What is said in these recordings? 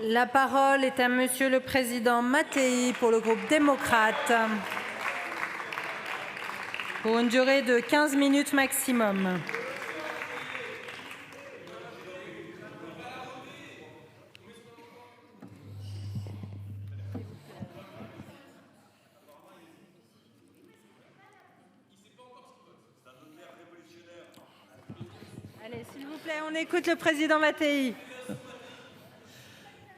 La parole est à Monsieur le Président Mattei pour le groupe démocrate. Pour une durée de 15 minutes maximum. Allez, s'il vous plaît, on écoute le président Mattei.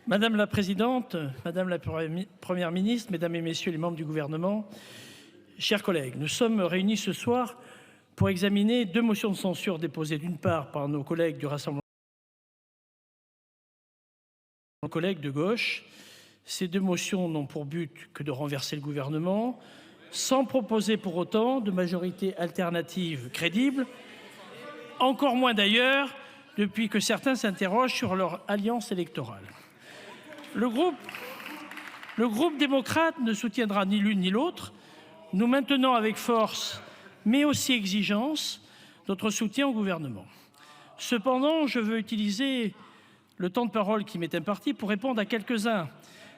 Madame la Présidente, Madame la Première ministre, Mesdames et Messieurs les membres du gouvernement, chers collègues, nous sommes réunis ce soir pour examiner deux motions de censure déposées d'une part par nos collègues du Rassemblement nos collègues de gauche. Ces deux motions n'ont pour but que de renverser le gouvernement, sans proposer pour autant de majorité alternative crédible, encore moins d'ailleurs depuis que certains s'interrogent sur leur alliance électorale. Le groupe démocrate ne soutiendra ni l'une ni l'autre. Nous maintenons avec force, mais aussi exigence, notre soutien au gouvernement. Cependant, je veux utiliser le temps de parole qui m'est imparti pour répondre à quelques-uns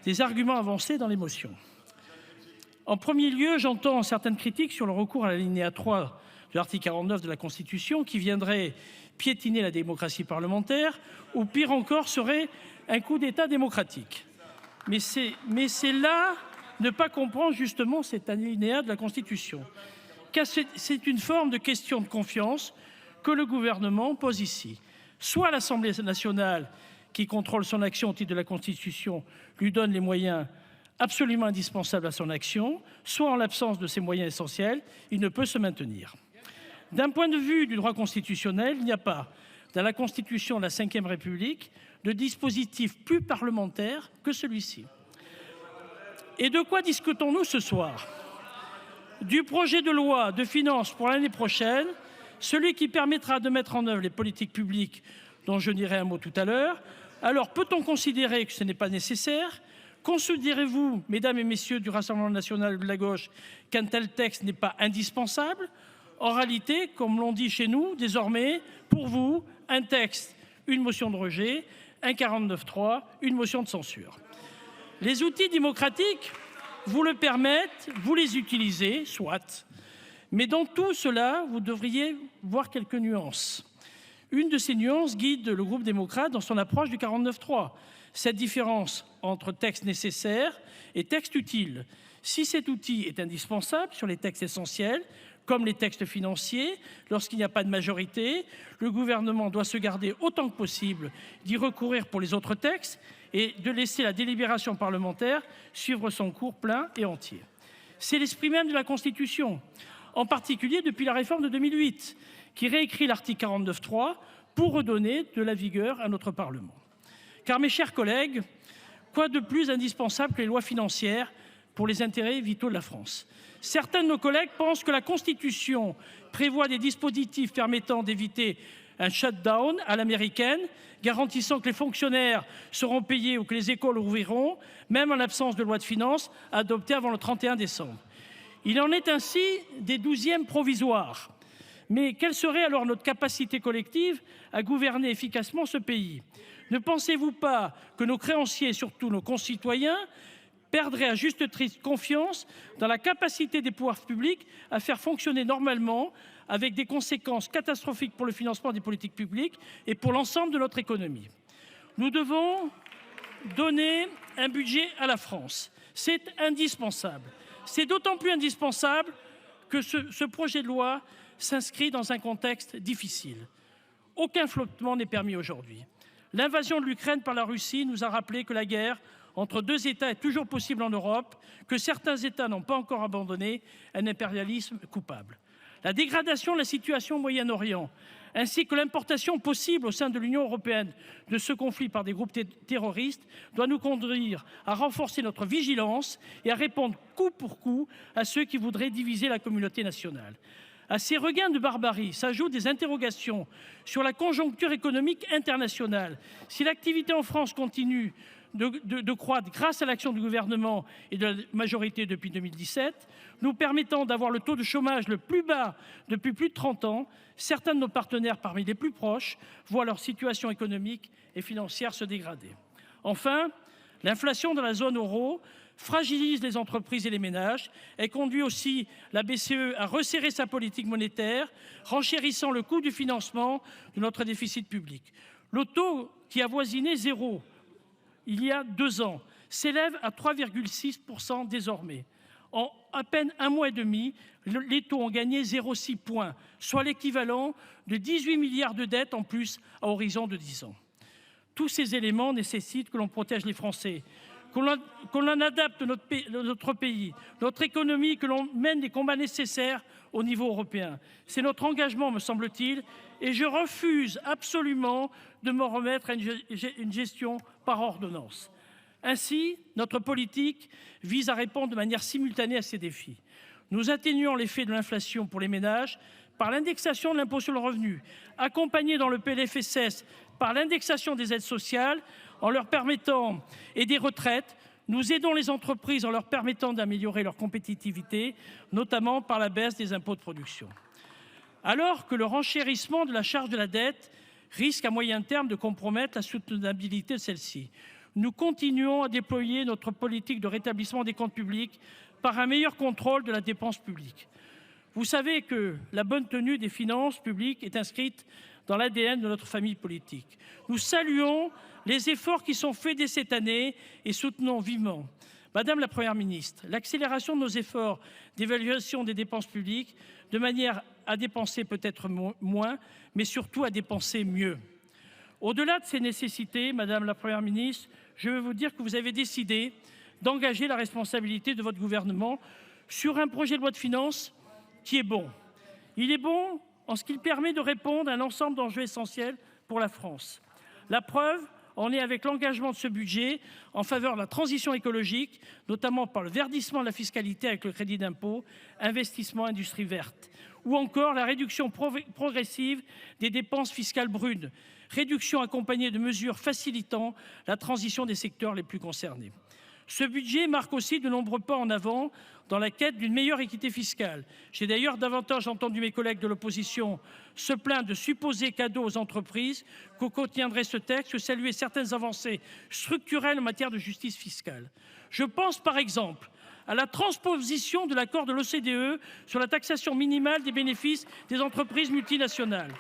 des arguments avancés dans les motions. En premier lieu, j'entends certaines critiques sur le recours à l'alinéa 3 de l'article 49 de la Constitution qui viendrait piétiner la démocratie parlementaire ou, pire encore, serait un coup d'État démocratique. Mais c'est là ne pas comprendre justement cet alinéa de la Constitution, car c'est une forme de question de confiance que le gouvernement pose ici. Soit l'Assemblée nationale, qui contrôle son action au titre de la Constitution, lui donne les moyens absolument indispensables à son action, soit en l'absence de ces moyens essentiels, il ne peut se maintenir. D'un point de vue du droit constitutionnel, il n'y a pas, dans la Constitution de la Ve République, de dispositif plus parlementaire que celui-ci. Et de quoi discutons-nous ce soir? Du projet de loi de finances pour l'année prochaine, celui qui permettra de mettre en œuvre les politiques publiques dont je dirai un mot tout à l'heure. Alors, peut-on considérer que ce n'est pas nécessaire? Considérez-vous, mesdames et messieurs du Rassemblement national de la gauche, qu'un tel texte n'est pas indispensable? En réalité, comme l'on dit chez nous, désormais, pour vous, un texte, une motion de rejet, un 49.3, une motion de censure. Les outils démocratiques vous le permettent, vous les utilisez, soit. Mais dans tout cela, vous devriez voir quelques nuances. Une de ces nuances guide le groupe démocrate dans son approche du 49.3. Cette différence entre texte nécessaire et texte utile. Si cet outil est indispensable sur les textes essentiels, comme les textes financiers, lorsqu'il n'y a pas de majorité, le gouvernement doit se garder autant que possible d'y recourir pour les autres textes et de laisser la délibération parlementaire suivre son cours plein et entier. C'est l'esprit même de la Constitution, en particulier depuis la réforme de 2008, qui réécrit l'article 49.3 pour redonner de la vigueur à notre Parlement. Car, mes chers collègues, quoi de plus indispensable que les lois financières pour les intérêts vitaux de la France? Certains de nos collègues pensent que la Constitution prévoit des dispositifs permettant d'éviter un shutdown à l'américaine, garantissant que les fonctionnaires seront payés ou que les écoles ouvriront, même en l'absence de loi de finances adoptée avant le 31 décembre. Il en est ainsi des 12e provisoires. Mais quelle serait alors notre capacité collective à gouverner efficacement ce pays? Ne pensez-vous pas que nos créanciers, surtout nos concitoyens, perdraient à juste titre confiance dans la capacité des pouvoirs publics à faire fonctionner normalement, avec des conséquences catastrophiques pour le financement des politiques publiques et pour l'ensemble de notre économie? Nous devons donner un budget à la France. C'est indispensable. C'est d'autant plus indispensable que ce projet de loi s'inscrit dans un contexte difficile. Aucun flottement n'est permis aujourd'hui. L'invasion de l'Ukraine par la Russie nous a rappelé que la guerre entre deux États est toujours possible en Europe, que certains États n'ont pas encore abandonné un impérialisme coupable. La dégradation de la situation au Moyen-Orient, ainsi que l'importation possible au sein de l'Union européenne de ce conflit par des groupes terroristes, doit nous conduire à renforcer notre vigilance et à répondre coup pour coup à ceux qui voudraient diviser la communauté nationale. À ces regains de barbarie s'ajoutent des interrogations sur la conjoncture économique internationale. Si l'activité en France continue de croître grâce à l'action du gouvernement et de la majorité depuis 2017, nous permettant d'avoir le taux de chômage le plus bas depuis plus de 30 ans, certains de nos partenaires parmi les plus proches voient leur situation économique et financière se dégrader. Enfin, l'inflation dans la zone euro fragilise les entreprises et les ménages. Elle conduit aussi la BCE à resserrer sa politique monétaire, renchérissant le coût du financement de notre déficit public. Le taux qui avoisinait 0 il y a 2 ans s'élève à 3,6% désormais. En à peine un mois et demi, les taux ont gagné 0,6 points, soit l'équivalent de 18 milliards de dettes en plus à horizon de 10 ans. Tous ces éléments nécessitent que l'on protège les Français, qu'on en adapte notre pays, notre économie, que l'on mène les combats nécessaires au niveau européen. C'est notre engagement, me semble-t-il, et je refuse absolument de m'en remettre à une gestion par ordonnance. Ainsi, notre politique vise à répondre de manière simultanée à ces défis. Nous atténuons l'effet de l'inflation pour les ménages par l'indexation de l'impôt sur le revenu, accompagnée dans le PLFSS par l'indexation des aides sociales en leur permettant et des retraites. Nous aidons les entreprises en leur permettant d'améliorer leur compétitivité, notamment par la baisse des impôts de production. Alors que le renchérissement de la charge de la dette risque à moyen terme de compromettre la soutenabilité de celle-ci, nous continuons à déployer notre politique de rétablissement des comptes publics par un meilleur contrôle de la dépense publique. Vous savez que la bonne tenue des finances publiques est inscrite dans l'ADN de notre famille politique. Nous saluons les efforts qui sont faits dès cette année et soutenons vivement, Madame la Première ministre, l'accélération de nos efforts d'évaluation des dépenses publiques de manière à dépenser peut-être moins, mais surtout à dépenser mieux. Au-delà de ces nécessités, Madame la Première ministre, je veux vous dire que vous avez décidé d'engager la responsabilité de votre gouvernement sur un projet de loi de finances qui est bon. Il est bon en ce qu'il permet de répondre à un ensemble d'enjeux essentiels pour la France. La preuve en est avec l'engagement de ce budget en faveur de la transition écologique, notamment par le verdissement de la fiscalité avec le crédit d'impôt, investissement industrie verte, ou encore la réduction progressive des dépenses fiscales brunes, réduction accompagnée de mesures facilitant la transition des secteurs les plus concernés. Ce budget marque aussi de nombreux pas en avant dans la quête d'une meilleure équité fiscale. J'ai d'ailleurs davantage entendu mes collègues de l'opposition se plaindre de supposés cadeaux aux entreprises que contiendrait ce texte, que saluer certaines avancées structurelles en matière de justice fiscale. Je pense par exemple à la transposition de l'accord de l'OCDE sur la taxation minimale des bénéfices des entreprises multinationales.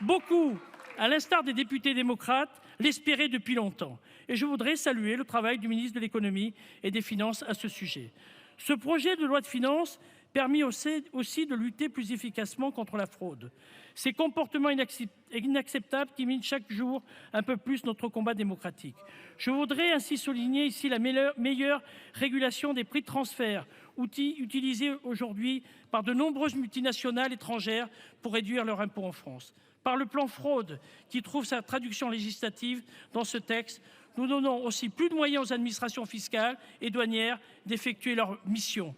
Beaucoup, à l'instar des députés démocrates, l'espéraient depuis longtemps. Et je voudrais saluer le travail du ministre de l'économie et des finances à ce sujet. Ce projet de loi de finances permet aussi de lutter plus efficacement contre la fraude. Ces comportements inacceptables qui minent chaque jour un peu plus notre combat démocratique. Je voudrais ainsi souligner ici la meilleure régulation des prix de transfert, outil utilisé aujourd'hui par de nombreuses multinationales étrangères pour réduire leur impôt en France. Par le plan fraude, qui trouve sa traduction législative dans ce texte, nous donnons aussi plus de moyens aux administrations fiscales et douanières d'effectuer leur mission.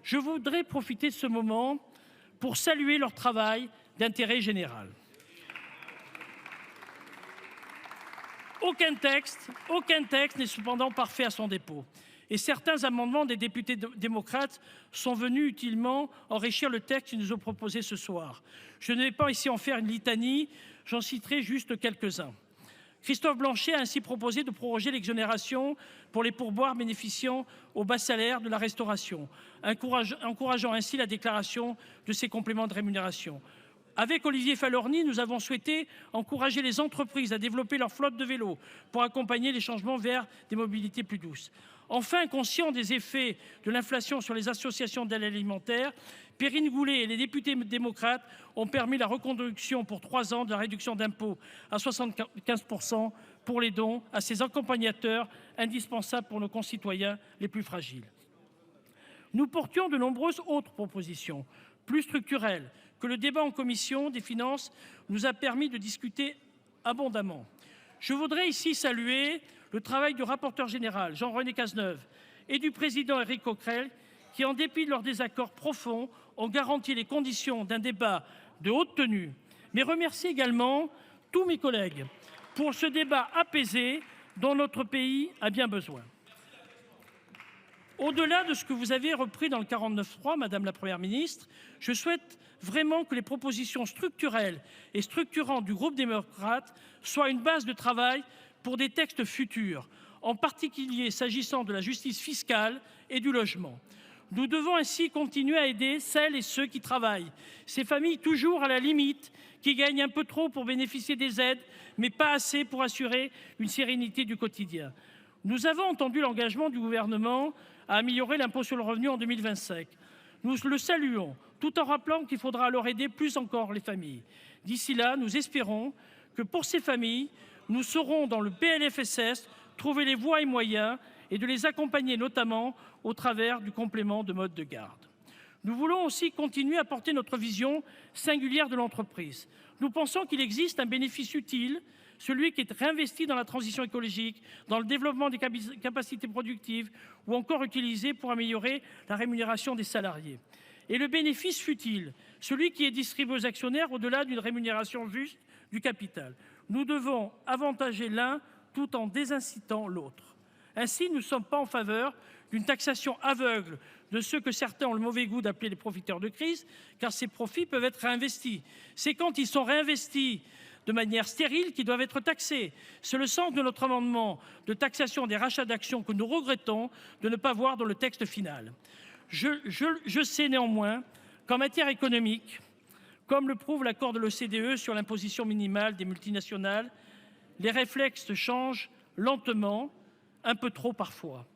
Je voudrais profiter de ce moment pour saluer leur travail d'intérêt général. Aucun texte n'est cependant parfait à son dépôt. Et certains amendements des députés démocrates sont venus utilement enrichir le texte qu'ils nous ont proposé ce soir. Je ne vais pas ici en faire une litanie, j'en citerai juste quelques-uns. Christophe Blanchet a ainsi proposé de proroger l'exonération pour les pourboires bénéficiant aux bas salaires de la restauration, encourageant ainsi la déclaration de ces compléments de rémunération. Avec Olivier Falorni, nous avons souhaité encourager les entreprises à développer leur flotte de vélos pour accompagner les changements vers des mobilités plus douces. Enfin, conscient des effets de l'inflation sur les associations d'aide alimentaire, Perrine Goulet et les députés démocrates ont permis la reconduction pour 3 ans de la réduction d'impôt à 75% pour les dons à ces accompagnateurs indispensables pour nos concitoyens les plus fragiles. Nous portions de nombreuses autres propositions, plus structurelles, que le débat en commission des finances nous a permis de discuter abondamment. Je voudrais ici saluer le travail du rapporteur général, Jean-René Cazeneuve, et du président Éric Coquerel, qui, en dépit de leurs désaccords profonds, ont garanti les conditions d'un débat de haute tenue. Mais remercie également tous mes collègues pour ce débat apaisé dont notre pays a bien besoin. Au-delà de ce que vous avez repris dans le 49.3, Madame la Première ministre, je souhaite vraiment que les propositions structurelles et structurantes du groupe démocrate soient une base de travail pour des textes futurs, en particulier s'agissant de la justice fiscale et du logement. Nous devons ainsi continuer à aider celles et ceux qui travaillent, ces familles toujours à la limite, qui gagnent un peu trop pour bénéficier des aides, mais pas assez pour assurer une sérénité du quotidien. Nous avons entendu l'engagement du gouvernement à améliorer l'impôt sur le revenu en 2025. Nous le saluons, tout en rappelant qu'il faudra alors aider plus encore les familles. D'ici là, nous espérons que pour ces familles, nous saurons dans le PLFSS trouver les voies et moyens et de les accompagner notamment au travers du complément de mode de garde. Nous voulons aussi continuer à porter notre vision singulière de l'entreprise. Nous pensons qu'il existe un bénéfice utile, celui qui est réinvesti dans la transition écologique, dans le développement des capacités productives ou encore utilisé pour améliorer la rémunération des salariés. Et le bénéfice futile, celui qui est distribué aux actionnaires au-delà d'une rémunération juste du capital. Nous devons avantager l'un tout en désincitant l'autre. Ainsi, nous ne sommes pas en faveur d'une taxation aveugle de ceux que certains ont le mauvais goût d'appeler les profiteurs de crise, car ces profits peuvent être réinvestis. C'est quand ils sont réinvestis de manière stérile qu'ils doivent être taxés. C'est le sens de notre amendement de taxation des rachats d'actions que nous regrettons de ne pas voir dans le texte final. Je sais néanmoins qu'en matière économique, comme le prouve l'accord de l'OCDE sur l'imposition minimale des multinationales, les réflexes changent lentement, un peu trop parfois.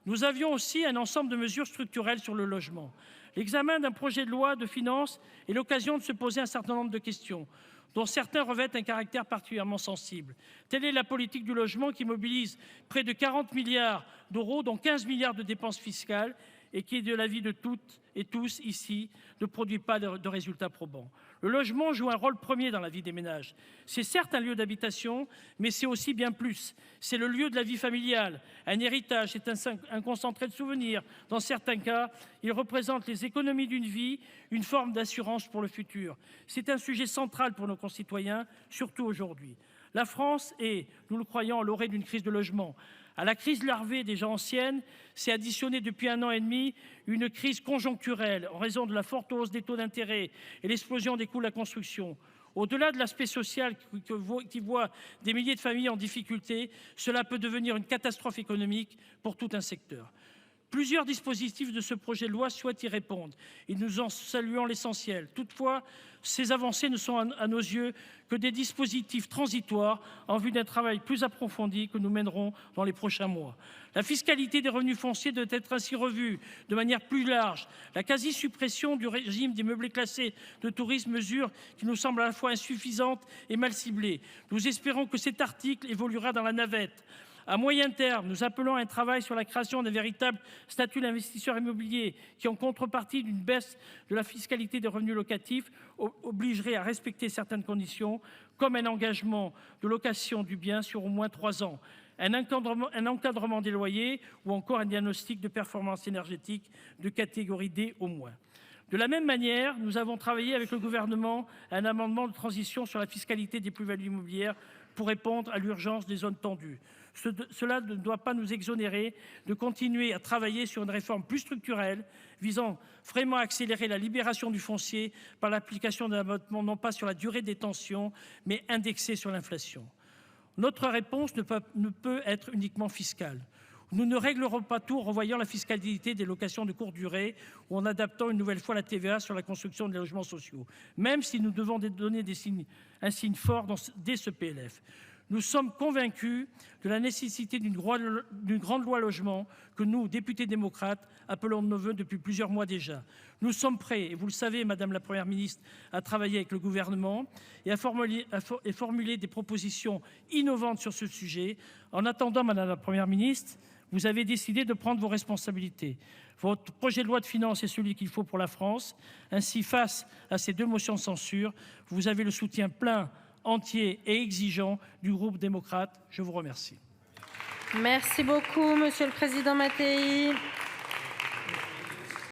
Nous avions aussi un ensemble de mesures structurelles sur le logement. L'examen d'un projet de loi de finances est l'occasion de se poser un certain nombre de questions, dont certains revêtent un caractère particulièrement sensible. Telle est la politique du logement qui mobilise près de 40 milliards d'euros, dont 15 milliards de dépenses fiscales, et qui, de l'avis de toutes et tous ici, ne produit pas de résultats probants. Le logement joue un rôle premier dans la vie des ménages. C'est certes un lieu d'habitation, mais c'est aussi bien plus. C'est le lieu de la vie familiale, un héritage, c'est un concentré de souvenirs. Dans certains cas, il représente les économies d'une vie, une forme d'assurance pour le futur. C'est un sujet central pour nos concitoyens, surtout aujourd'hui. La France est, nous le croyons, à l'orée d'une crise de logement. À la crise larvée déjà ancienne s'est additionnée depuis 1 an et demi une crise conjoncturelle en raison de la forte hausse des taux d'intérêt et l'explosion des coûts de la construction. Au-delà de l'aspect social qui voit des milliers de familles en difficulté, cela peut devenir une catastrophe économique pour tout un secteur. Plusieurs dispositifs de ce projet de loi souhaitent y répondre et nous en saluons l'essentiel. Toutefois, ces avancées ne sont à nos yeux que des dispositifs transitoires en vue d'un travail plus approfondi que nous mènerons dans les prochains mois. La fiscalité des revenus fonciers doit être ainsi revue de manière plus large. La quasi-suppression du régime des meublés classés de tourisme, mesure qui nous semble à la fois insuffisante et mal ciblée. Nous espérons que cet article évoluera dans la navette. À moyen terme, nous appelons à un travail sur la création d'un véritable statut d'investisseur immobilier qui, en contrepartie d'une baisse de la fiscalité des revenus locatifs, obligerait à respecter certaines conditions, comme un engagement de location du bien sur au moins 3 ans, un encadrement des loyers ou encore un diagnostic de performance énergétique de catégorie D au moins. De la même manière, nous avons travaillé avec le gouvernement à un amendement de transition sur la fiscalité des plus-values immobilières pour répondre à l'urgence des zones tendues. Cela ne doit pas nous exonérer de continuer à travailler sur une réforme plus structurelle visant vraiment à accélérer la libération du foncier par l'application d'un abattement non pas sur la durée des tensions, mais indexé sur l'inflation. Notre réponse ne peut être uniquement fiscale. Nous ne réglerons pas tout en revoyant la fiscalité des locations de courte durée ou en adaptant une nouvelle fois la TVA sur la construction des logements sociaux, même si nous devons donner un signe fort dès ce PLF. Nous sommes convaincus de la nécessité d'une grande loi logement que nous, députés démocrates, appelons de nos vœux depuis plusieurs mois déjà. Nous sommes prêts, et vous le savez, Madame la Première ministre, à travailler avec le gouvernement et à formuler des propositions innovantes sur ce sujet. En attendant, Madame la Première ministre, vous avez décidé de prendre vos responsabilités. Votre projet de loi de finances est celui qu'il faut pour la France. Ainsi, face à ces 2 motions de censure, vous avez le soutien plein, entier et exigeant du groupe démocrate. Je vous remercie. Merci beaucoup, Monsieur le Président Mattei.